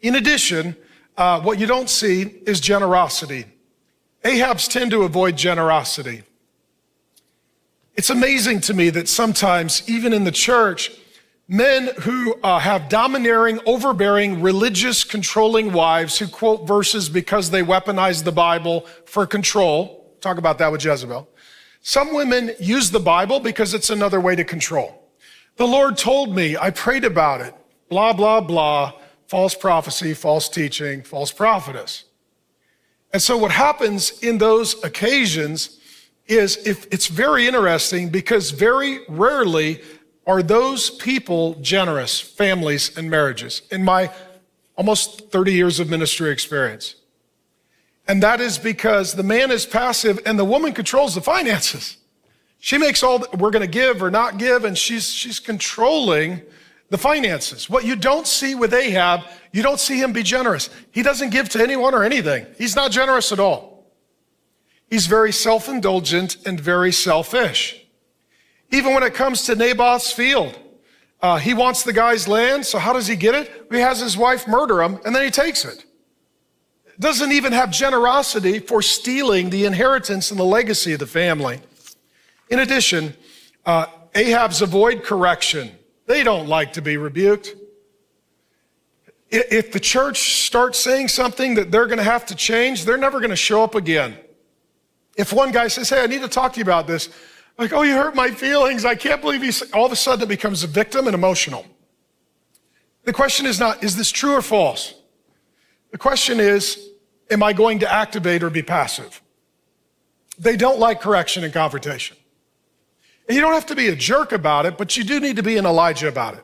In addition, what you don't see is generosity. Ahabs tend to avoid generosity. It's amazing to me that sometimes, even in the church, men who have domineering, overbearing, religious, controlling wives who quote verses because they weaponize the Bible for control. Talk about that with Jezebel. Some women use the Bible because it's another way to control. The Lord told me, I prayed about it, blah, blah, blah, false prophecy, false teaching, false prophetess. And so what happens in those occasions is it's very interesting because very rarely are those people generous, families and marriages, in my almost 30 years of ministry experience. And that is because the man is passive and the woman controls the finances. She makes all that we're going to give or not give, and she's controlling the finances. What you don't see with Ahab, you don't see him be generous. He doesn't give to anyone or anything. He's not generous at all. He's very self-indulgent and very selfish. Even when it comes to Naboth's field, he wants the guy's land, so how does he get it? He has his wife murder him, and then he takes it. Doesn't even have generosity for stealing the inheritance and the legacy of the family. In addition, Ahabs avoid correction. They don't like to be rebuked. If the church starts saying something that they're going to have to change, they're never going to show up again. If one guy says, hey, I need to talk to you about this, like, oh, you hurt my feelings, I can't believe you, all of a sudden it becomes a victim and emotional. The question is not, is this true or false? The question is, am I going to activate or be passive? They don't like correction and confrontation. And you don't have to be a jerk about it, but you do need to be an Elijah about it.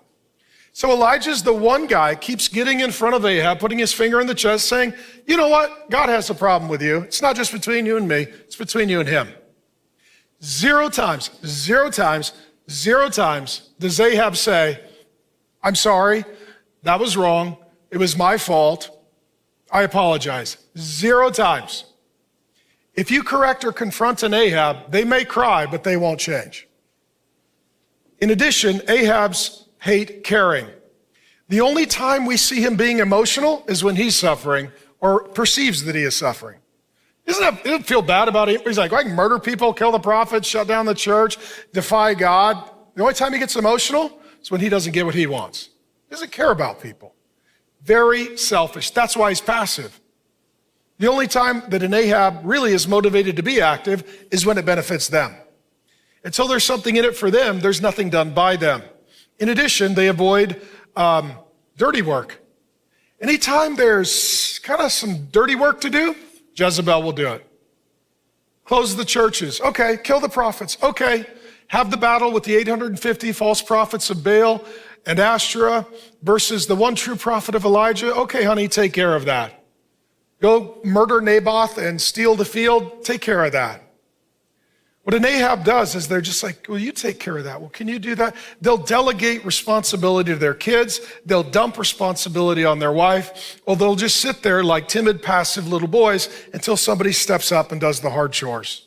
So Elijah's the one guy, keeps getting in front of Ahab, putting his finger in the chest, saying, you know what? God has a problem with you. It's not just between you and me. It's between you and him. 0 times does Ahab say, I'm sorry, that was wrong. It was my fault. I apologize. 0 times. If you correct or confront an Ahab, they may cry, but they won't change. In addition, Ahabs hate caring. The only time we see him being emotional is when he's suffering or perceives that he is suffering. It doesn't feel bad about it. He's like, I can murder people, kill the prophets, shut down the church, defy God. The only time he gets emotional is when he doesn't get what he wants. He doesn't care about people. Very selfish. That's why he's passive. The only time that an Ahab really is motivated to be active is when it benefits them. Until there's something in it for them, there's nothing done by them. In addition, they avoid dirty work. Anytime there's kind of some dirty work to do, Jezebel will do it. Close the churches. Okay. Kill the prophets. Okay. Have the battle with the 850 false prophets of Baal and Ashtoreth versus the one true prophet of Elijah. Okay, honey, take care of that. Go murder Naboth and steal the field. Take care of that. What an Ahab does is they're just like, well, you take care of that. Well, can you do that? They'll delegate responsibility to their kids. They'll dump responsibility on their wife, or they'll just sit there like timid, passive little boys until somebody steps up and does the hard chores.